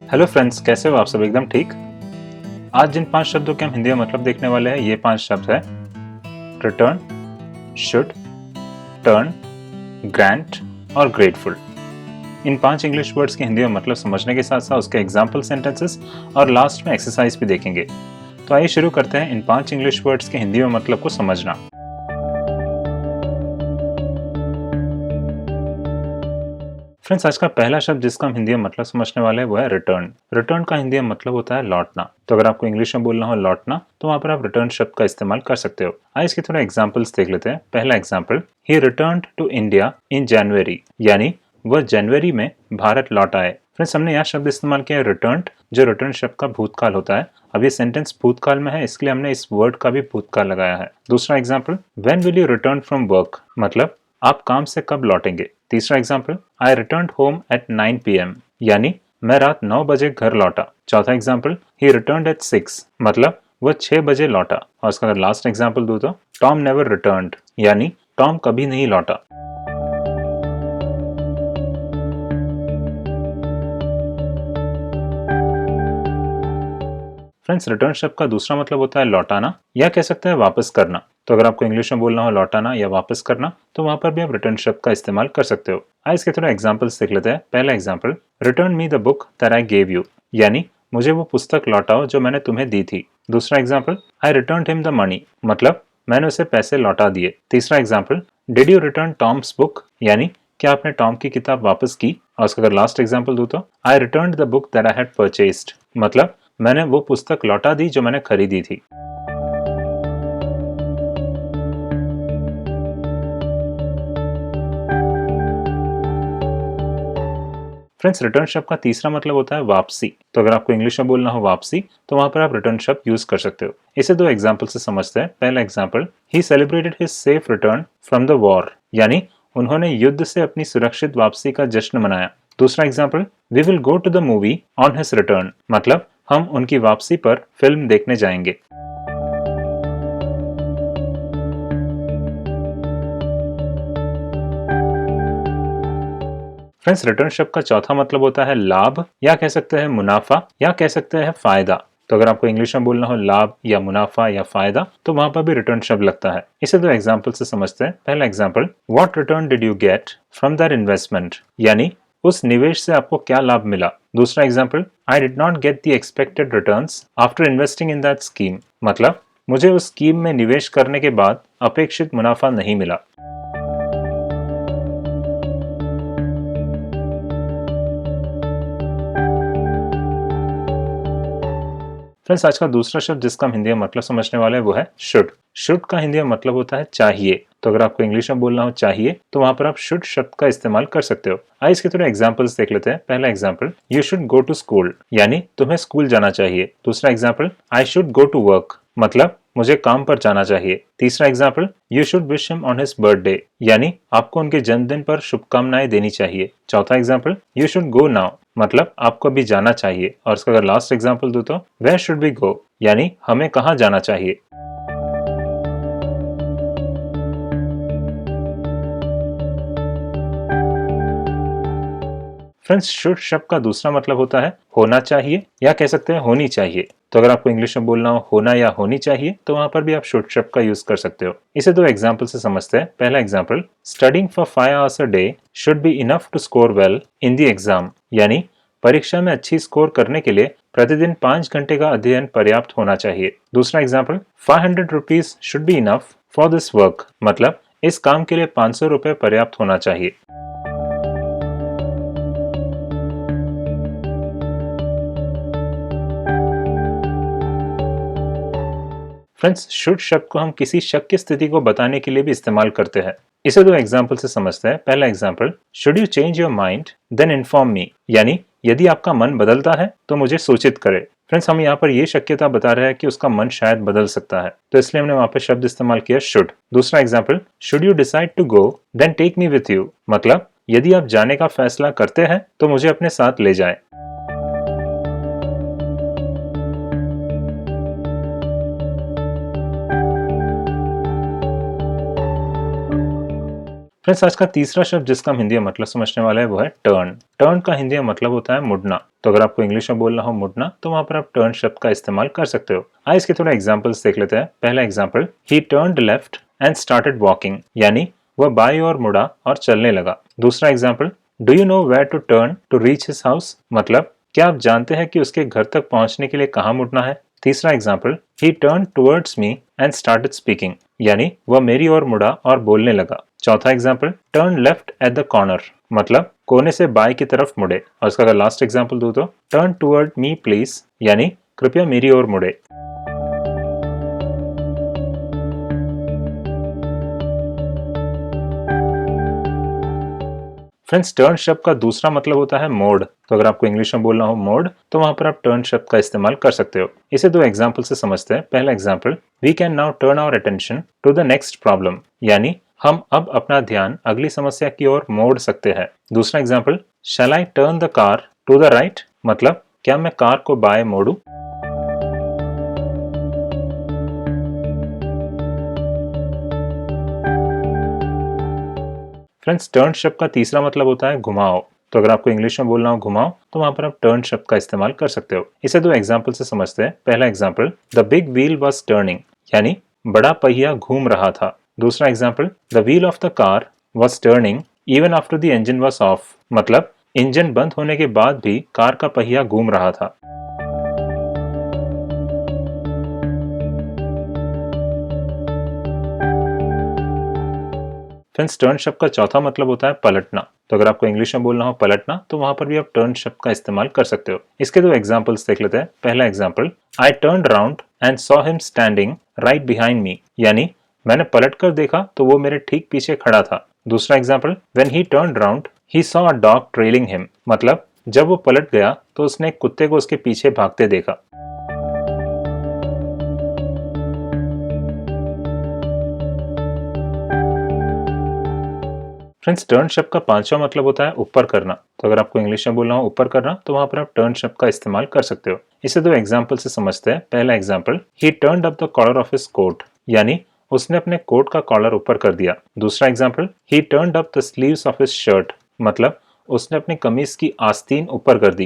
Hello friends, कैसे हो आप सब? एकदम ठीक। आज जिन 5 शब्दों के हम हिंदी में मतलब देखने वाले हैं, ये 5 शब्द है रिटर्न, शुड, टर्न, ग्रांट और ग्रेटफुल। इन 5 इंग्लिश वर्ड्स के हिंदी में मतलब समझने के साथ साथ उसके एग्जाम्पल सेंटेंसेस और लास्ट में एक्सरसाइज भी देखेंगे। तो आइए शुरू करते हैं इन 5 इंग्लिश वर्ड्स के हिंदी में मतलब को समझना। फ्रेंड्स, आज का पहला शब्द जिसका हम हिंदी में मतलब समझने वाले हैं वो है रिटर्न। रिटर्न का हिंदी में मतलब होता है लौटना। तो अगर आपको इंग्लिश में बोलना हो लौटना, तो वहां पर आप रिटर्न शब्द का इस्तेमाल कर सकते हो। आइए इसके थोड़ा एग्जांपल्स देख लेते हैं। पहला example, he returned to India in January, यानी वह जनवरी में भारत लौट आए। फ्रेंड्स, हमने यहाँ शब्द इस्तेमाल किया है रिटर्न्ड, जो रिटर्न शब्द का भूतकाल होता है। अब ये सेंटेंस भूतकाल में है, इसलिए हमने इस वर्ड का भी भूतकाल लगाया है। दूसरा example, when will you return from work, मतलब आप काम से कब लौटेंगे। तीसरा example, I return home at 9 PM, यानी मैं रात 9 बजे घर लौटा। चौथा एग्जाम्पल, ही रिटर्न एट 6, मतलब वह 6 बजे लौटा। और इसका अगर लास्ट एग्जाम्पल दूं तो टॉम नेवर रिटर्न्ड, यानी टॉम कभी नहीं लौटा। फ्रेंड्स, रिटर्न शब्द का दूसरा मतलब होता है लौटाना, या कह सकते हैं वापस करना। तो अगर आपको इंग्लिश में बोलना हो लौटाना या वापस करना, तो वहां पर भी आप रिटर्न शब्द का इस्तेमाल कर सकते हो। आइए इसके थोड़ा एग्जांपल्स देख लेते हैं। पहला example, return me the book that I gave you, यानी मुझे वो पुस्तक लौटाओ जो मैंने तुम्हें दी थी। दूसरा example, I return him the money, मतलब मैंने उसे पैसे लौटा दिए। तीसरा example, did you return Tom's book, यानी क्या आपने टॉम की किताब वापस की। और उसका अगर लास्ट एग्जाम्पल दूं तो I return the book that I had purchased, मतलब मैंने वो पुस्तक लौटा दी जो मैंने खरीदी थी। फ्रेंड्स, रिटर्न शब्द का तीसरा मतलब होता है वापसी। तो अगर आपको इंग्लिश में बोलना हो वापसी, तो वहां पर आप रिटर्न शब्द यूज कर सकते हो। इसे दो एग्जाम्पल से समझते हैं। पहला example, he celebrated his safe return from the war, यानी उन्होंने युद्ध से अपनी सुरक्षित वापसी का जश्न मनाया। दूसरा example, we will go to the movie on his return, मतलब हम उनकी वापसी पर फिल्म देखने जाएंगे। फ्रेंड्स, रिटर्न शब्द का चौथा मतलब होता है लाभ, या कह सकते हैं मुनाफा, या कह सकते हैं फायदा। तो अगर आपको इंग्लिश में बोलना हो लाभ या मुनाफा या फायदा, तो वहां पर भी रिटर्न शब्द लगता है। इसे दो एग्जाम्पल से समझते हैं। पहला example, what return did you get from that investment, यानी उस निवेश से आपको क्या लाभ मिला। दूसरा example, I did not get the expected returns after investing in that scheme, मतलब मुझे उस स्कीम में निवेश करने के बाद अपेक्षित मुनाफा नहीं मिला। फ्रेंड्स, आज का दूसरा शब्द जिसका हम हिंदी में मतलब समझने वाले हैं वो है शुड। शुड का हिंदी में मतलब होता है चाहिए। तो अगर आपको इंग्लिश में बोलना हो चाहिए, तो वहां पर आप शुड शब्द का इस्तेमाल कर सकते हो। आइए इसके थोड़े एग्जांपल्स देख लेते हैं। पहला example, you should go to school, यानी तुम्हें स्कूल जाना चाहिए। दूसरा example, I should go to work, मतलब मुझे काम पर जाना चाहिए। तीसरा example, you should wish him on his birthday, यानी आपको उनके जन्मदिन पर शुभकामनाएं देनी चाहिए। चौथा example, you should go now, मतलब आपको अभी जाना चाहिए। और इसका अगर लास्ट एग्जाम्पल दूं तो वेयर शुड वी गो, यानी हमें कहाँ जाना चाहिए। फ्रेंड्स, शुड शब्द का दूसरा मतलब होता है होना चाहिए, या कह सकते हैं होनी चाहिए। तो अगर आपको इंग्लिश में बोलना हो होना या होनी चाहिए, तो वहां पर भी आप शुड शब्द का यूज कर सकते हो। इसे दो एग्जाम्पल से समझते हैं। पहला example, studying for 5 hours a day should be enough to score well in the exam, यानी परीक्षा में अच्छी स्कोर करने के लिए प्रतिदिन 5 घंटे का अध्ययन पर्याप्त होना चाहिए। दूसरा example, 500 rupees should be enough for this work, मतलब इस काम के लिए 500 रुपए पर्याप्त होना चाहिए। फ्रेंड्स, शुड शब्द को हम किसी शक की स्थिति को बताने के लिए भी इस्तेमाल करते हैं। इसे दो एग्जाम्पल से समझते हैं। पहला example, should you change your mind then inform me, यानी यदि आपका मन बदलता है तो मुझे सूचित करे। फ्रेंड्स, हम यहाँ पर यह शक्यता बता रहे हैं कि उसका मन शायद बदल सकता है, तो इसलिए हमने वहां पर शब्द इस्तेमाल किया शुड। दूसरा example, should you decide to go then take me with you, मतलब यदि आप जाने का फैसला करते हैं तो मुझे अपने साथ ले जाए। फ्रेंड्स आज का तीसरा शब्द जिसका हम हिंदी में मतलब समझने वाले हैं वो है टर्न। टर्न का हिंदी में मतलब होता है मुड़ना। तो अगर आपको इंग्लिश में बोलना हो मुड़ना तो वहां पर आप टर्न शब्द का इस्तेमाल कर सकते हो। आइए इसके थोड़े एग्जांपल्स देख लेते हैं। पहला example, he turned left and started walking, यानी वह बाई ओर मुड़ा और चलने लगा। दूसरा example, do you know where to turn to reach his house, मतलब क्या आप जानते हैं कि उसके घर तक पहुंचने के लिए कहाँ मुड़ना है। तीसरा example, he turn towards me and started speaking, यानी वह मेरी ओर मुड़ा और बोलने लगा। चौथा example, turn left at the corner, मतलब कोने से बाई की तरफ मुड़े। और इसका अगर लास्ट एग्जाम्पल दूं तो टर्न टुवर्ड मी प्लीज, यानी कृपया मेरी ओर मुड़े। फ्रेंड्स टर्न शब्द का दूसरा मतलब होता है मोड़। तो अगर आपको इंग्लिश में बोलना हो मोड़ तो वहां पर आप टर्न शब्द का इस्तेमाल कर सकते हो। इसे दो एग्जाम्पल से समझते हैं। पहला example, we can now turn our attention to the next problem, यानी हम अब अपना ध्यान अगली समस्या की ओर मोड़ सकते हैं। दूसरा example, shall I turn the car to the right, मतलब क्या मैं कार को बाएं मोड़ूं। फ्रेंड्स टर्न शब्द का तीसरा मतलब होता है घुमाओ। तो अगर आपको इंग्लिश में बोलना हो घुमाओ तो वहां पर आप टर्न शब्द का इस्तेमाल कर सकते हो। इसे दो एग्जाम्पल से समझते हैं। पहला example, the big wheel was turning, यानी बड़ा पहिया घूम रहा था। दूसरा example, the wheel of the car was turning even after the engine was of, मतलब इंजन बंद होने के बाद भी कार का पहिया घूम रहा था। फ्रेंड्स टर्न शब्द का चौथा मतलब होता है पलटना। तो अगर आपको इंग्लिश में बोलना हो पलटना तो वहां पर भी आप टर्न शब्द का इस्तेमाल कर सकते हो। इसके दो एग्जांपल्स देख लेते हैं। पहला example, I turned around and saw him standing right behind me, यानी मैंने पलट कर देखा तो वो मेरे ठीक पीछे खड़ा था। दूसरा example, when he turned around he saw a dog trailing him, मतलब जब वो पलट गया तो उसने एक कुत्ते को उसके पीछे भागते देखा। फ्रेंड्स टर्न शब्द का पांचवा मतलब होता है ऊपर करना। तो अगर आपको इंग्लिश में बोलना हो ऊपर करना तो वहां पर आप टर्न शब्द का इस्तेमाल कर सकते हो। इसे दो एग्जांपल से समझते हैं। पहला example, he turned up the collar of his coat, यानी उसने अपने कोट का कॉलर ऊपर कर दिया। दूसरा example, he turned up the sleeves of his shirt, मतलब उसने अपनी कमीज की आस्तीन ऊपर कर दी।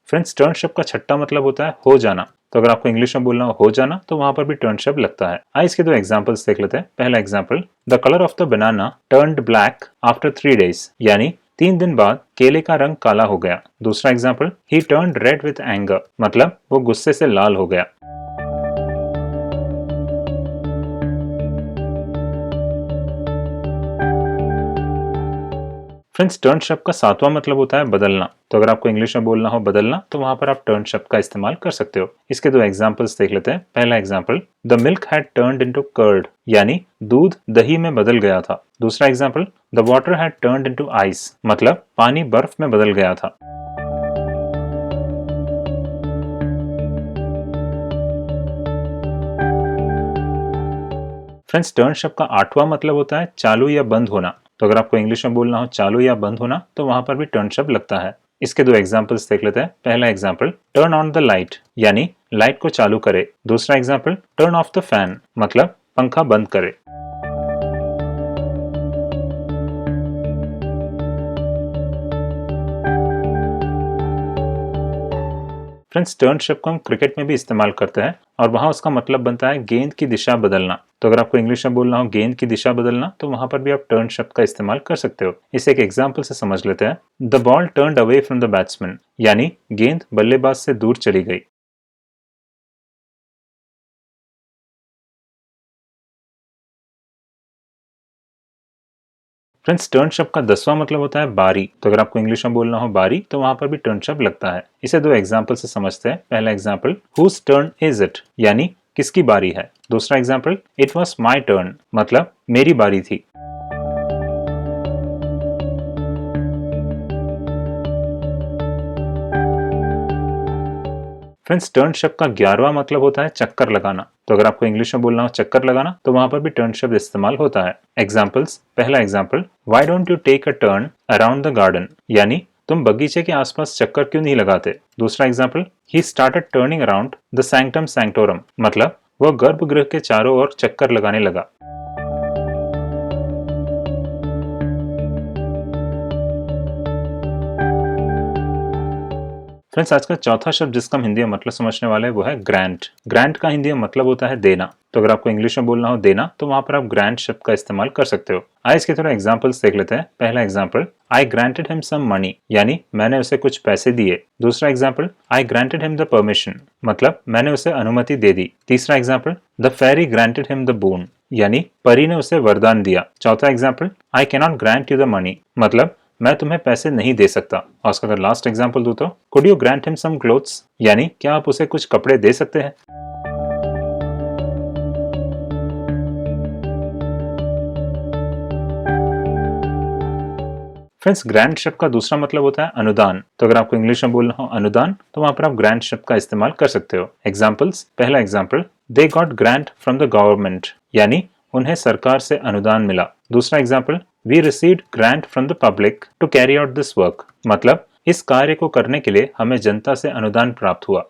फ्रेंड्स टर्न शब्द का छठा मतलब होता है हो जाना। तो अगर आपको इंग्लिश में बोलना हो जाना तो वहां पर भी टर्न शब्द लगता है। आइए इसके दो एग्जांपल्स देख लेते हैं। पहला example, the colour of the banana turned black after 3 days, यानी 3 दिन बाद केले का रंग काला हो गया। दूसरा example, he turned red with anger, मतलब वो गुस्से से लाल हो गया। फ्रेंड्स टर्न शब्द का सातवां मतलब होता है बदलना। तो अगर आपको इंग्लिश में बोलना हो बदलना तो वहां पर आप टर्न शब्द का इस्तेमाल कर सकते हो। इसके दो एग्जांपल्स देख लेते हैं। पहला example, the milk had turned into curd, यानी दूध दही में बदल गया था। दूसरा example, the water had turned into ice, मतलब पानी बर्फ में बदल गया था। फ्रेंड्स टर्न शब्द का आठवां मतलब होता है चालू या बंद होना। तो अगर आपको इंग्लिश में बोलना हो चालू या बंद होना तो वहां पर भी टर्न शब्द लगता है। इसके दो एग्जांपल्स देख लेते हैं। पहला example, turn on the light, यानी लाइट को चालू करे। दूसरा example, turn off the fan, मतलब पंखा बंद करे। फ्रेंड्स टर्न शब्द को हम क्रिकेट में भी इस्तेमाल करते हैं और वहां उसका मतलब बनता है गेंद की दिशा बदलना। तो अगर आपको इंग्लिश में बोलना हो गेंद की दिशा बदलना तो वहां पर भी आप टर्न शब्द का इस्तेमाल कर सकते हो। इसे एक एग्जांपल से समझ लेते हैं। The ball turned away from the batsman, यानी गेंद बल्लेबाज से दूर चली गई। फ्रेंड्स टर्न शब्द का 10वां मतलब होता है बारी। तो अगर आपको इंग्लिश में बोलना हो बारी तो वहां पर भी टर्न शब्द लगता है। इसे दो एग्जांपल से समझते हैं। पहला example, whose turn is it, यानी किसकी बारी है। दूसरा example, it was my turn, मतलब मेरी बारी थी। फ्रेंड्स टर्न शब्द का 11वां मतलब होता है चक्कर लगाना। तो अगर आपको इंग्लिश में बोलना हो चक्कर लगाना तो वहां पर भी टर्न शब्द इस्तेमाल होता है। एग्जाम्पल्स, पहला example, why don't you take a turn around the garden, यानी तुम बगीचे के आसपास चक्कर क्यों नहीं लगाते? दूसरा example, he started turning around the sanctum sanctorum, मतलब वह गर्भगृह के चारों ओर चक्कर लगाने लगा। फ्रेंड्स, आज का चौथा शब्द जिसका हम हिंदी में मतलब समझने वाले हैं वो है ग्रांट। ग्रांट का हिंदी में मतलब होता है देना। तो अगर आपको इंग्लिश में बोलना हो देना, तो वहां पर आप ग्रांट शब्द का इस्तेमाल कर सकते हो। आइए इसके थोड़ा एग्जांपल्स देख लेते हैं। पहला example, I granted him some money, यानी मैंने उसे कुछ पैसे दिए। दूसरा example, I granted him the permission, मतलब मैंने उसे अनुमति दे दी। तीसरा example, the fairy granted him the boon, यानी परी ने उसे वरदान दिया। चौथा example, I cannot grant you the money, मतलब मैं तुम्हें पैसे नहीं दे सकता। और उसका अगर लास्ट एग्जांपल दूं तो could you grant him some clothes, यानी क्या आप उसे कुछ कपड़े दे सकते हैं। फ्रेंड्स, ग्रांट शब्द का दूसरा मतलब होता है अनुदान। तो अगर आपको इंग्लिश में बोलना हो अनुदान, तो वहां पर आप ग्रांट शब्द का इस्तेमाल कर सकते हो। एग्जाम्पल्स, पहला example, they got grant from the government, यानी उन्हें सरकार से अनुदान मिला। दूसरा example, we received grant from the public to carry out this work, मतलब इस कार्य को करने के लिए हमें जनता से अनुदान प्राप्त हुआ।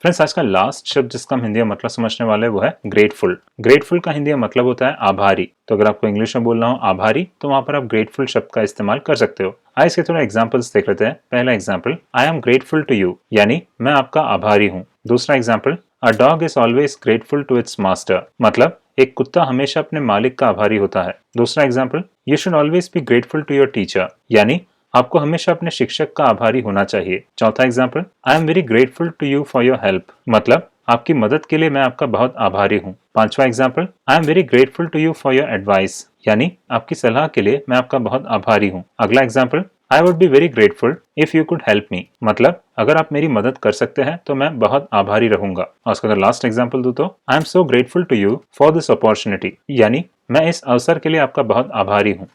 फ्रेंड्स, आज का लास्ट शब्द जिसका हम हिंदी में मतलब समझने वाले हैं वो है ग्रेटफुल। ग्रेटफुल का हिंदी में मतलब होता है आभारी। तो अगर आपको इंग्लिश में बोलना हो आभारी, तो वहां पर आप ग्रेटफुल शब्द का इस्तेमाल कर सकते हो। आइए इसके थोड़ा एग्जांपल्स देख लेते हैं। पहला example, I am grateful to you, यानी मैं आपका आभारी हूँ। दूसरा example, a dog is always grateful to its master, मतलब एक कुत्ता हमेशा अपने मालिक का आभारी होता है। दूसरा example, you should always be grateful to your teacher, यानी आपको हमेशा अपने शिक्षक का आभारी होना चाहिए। चौथा example, I am very grateful to you for your help, मतलब आपकी मदद के लिए मैं आपका बहुत आभारी हूँ। पांचवा example, I am very grateful to you for your advice, यानी आपकी सलाह के लिए मैं आपका बहुत आभारी हूँ। अगला example, I would be very grateful if you could help me, मतलब अगर आप मेरी मदद कर सकते हैं तो मैं बहुत आभारी रहूंगा। और उसका अगर लास्ट एग्जाम्पल दूं तो I am so grateful to you for this opportunity, यानी मैं इस अवसर के लिए आपका बहुत आभारी हूँ।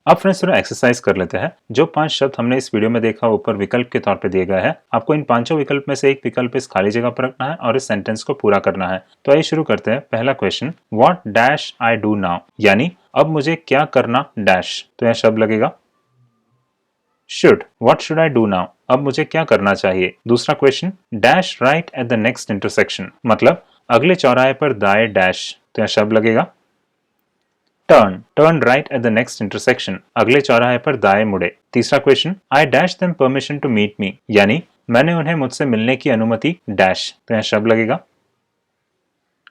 अब फ्रेंड्स थोड़ा एक्सरसाइज कर लेते हैं। जो 5 शब्द हमने इस वीडियो में देखा ऊपर विकल्प के तौर पे दिए गए हैं, आपको इन पांचों विकल्प में से एक विकल्प इस खाली जगह पर रखना है और इस सेंटेंस को पूरा करना है। तो आइए शुरू करते हैं। पहला question, what dash I do now, यानी अब मुझे क्या करना डैश। तो यह शब्द लगेगा should, what should I do now, अब मुझे क्या करना चाहिए। दूसरा question, dash right at the next intersection, मतलब अगले चौराहे पर दाएं डैश। तो यह शब्द लगेगा turn, turn right at the next intersection, अगले चौराहे पर दाएं मुड़े। तीसरा question, I dash them permission to meet me, यानी मैंने उन्हें मुझसे मिलने की अनुमति डैश। तो यह शब्द लगेगा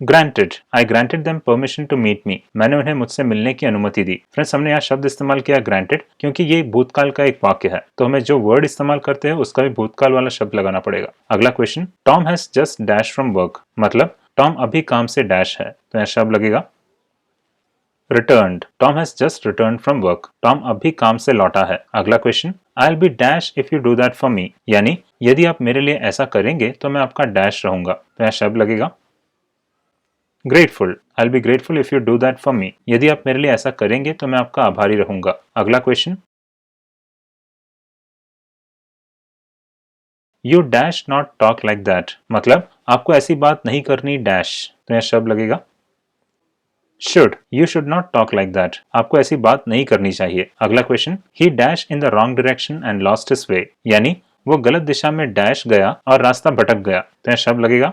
granted, I granted them permission to meet me, मैंने उन्हें मुझसे मिलने की अनुमति दी। फ्रेंड्स, हमने यहाँ शब्द इस्तेमाल किया ग्रांटेड क्योंकि ये भूतकाल का एक वाक्य है, तो हमें जो वर्ड इस्तेमाल करते हैं उसका भी भूतकाल वाला शब्द लगाना पड़ेगा। अगला question, Tom has just dash from work, मतलब टॉम अभी काम से डैश है। तो यह शब्द लगेगा returned, Tom has just returned from work, Tom अभी काम से लौटा है। अगला question, I'll be dash if you do that for me, यानी यदि आप मेरे लिए ऐसा करेंगे तो मैं आपका डैश रहूंगा। तो यह शब्द लगेगा grateful, I'll be grateful if you do that for me, यदि आप मेरे लिए ऐसा करेंगे तो मैं आपका आभारी रहूंगा। अगला question, You dash not talk like that, मतलब आपको ऐसी बात नहीं करनी डैश। तो यह शब्द लगेगा should, you should not talk like that, आपको ऐसी बात नहीं करनी चाहिए। अगला question, he dash in the wrong direction and lost his way, यानी वो गलत दिशा में डैश गया और रास्ता भटक गया। तो यह शब्द लगेगा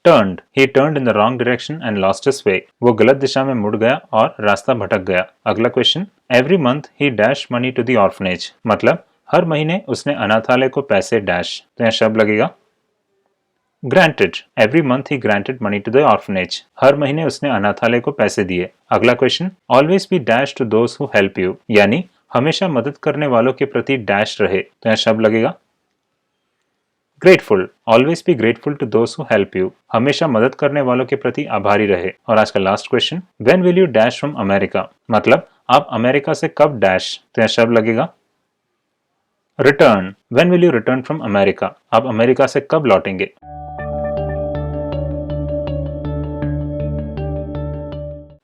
turned, he turned in the wrong direction and lost his way, वो गलत दिशा में मुड़ गया और रास्ता भटक गया। अगला question, every month he dash money to the orphanage, मतलब हर महीने उसने अनाथालय को पैसे डैश। तो यह शब्द लगेगा granted, every month he granted money to the orphanage, हर महीने उसने अनाथालय को पैसे दिए। अगला question, always be dash to those who help you, यानी हमेशा मदद करने वालों के प्रति डैश रहे। तो यह शब्द लगेगा grateful, always be grateful to those who help you, हमेशा मदद करने वालों के प्रति आभारी रहे। और आज का last question, when will you dash from America, मतलब आप अमेरिका से कब डैश। तो यह शब्द लगेगा return, when will you return from America, आप अमेरिका से कब लौटेंगे।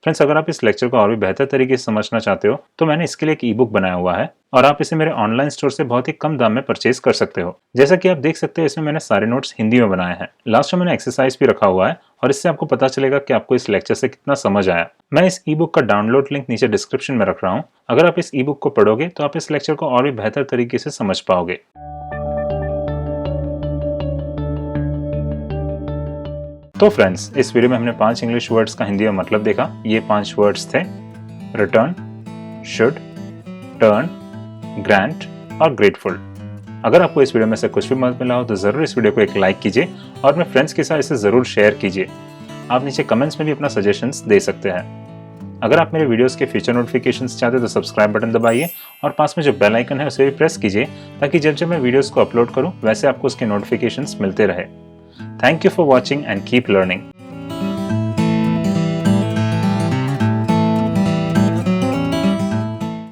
फ्रेंड्स, अगर आप इस लेक्चर को और भी बेहतर तरीके से समझना चाहते हो तो मैंने इसके लिए एक ई बुक बनाया हुआ है और आप इसे मेरे ऑनलाइन स्टोर से बहुत ही कम दाम में परचेज कर सकते हो। जैसा कि आप देख सकते हो, इसमें मैंने सारे नोट्स हिंदी में बनाए हैं। लास्ट में मैंने एक्सरसाइज भी रखा हुआ है और इससे आपको पता चलेगा कि आपको इस लेक्चर से कितना समझ आया। मैं इस ई बुक का डाउनलोड लिंक नीचे डिस्क्रिप्शन में रख रहा हूँ। अगर आप इस ई बुक को पढ़ोगे तो आप इस लेक्चर को और भी बेहतर तरीके से समझ पाओगे। तो फ्रेंड्स, इस वीडियो में हमने 5 इंग्लिश वर्ड्स का हिंदी में मतलब देखा। ये 5 वर्ड्स थे रिटर्न, शुड, टर्न, ग्रांट और ग्रेटफुल। अगर आपको इस वीडियो में से कुछ भी मदद मिला हो तो जरूर इस वीडियो को एक लाइक कीजिए और अपने फ्रेंड्स के साथ इसे जरूर शेयर कीजिए। आप नीचे कमेंट्स में भी अपना सजेशंस दे सकते हैं। अगर आप मेरे वीडियोस के फ्यूचर नोटिफिकेशंस चाहते हैं तो सब्सक्राइब बटन दबाइए और पास में जो बेल आइकन है उसे भी प्रेस कीजिए ताकि जब जब मैं वीडियोस को अपलोड करूं वैसे आपको उसके नोटिफिकेशंस मिलते रहे। Thank you for watching and keep learning.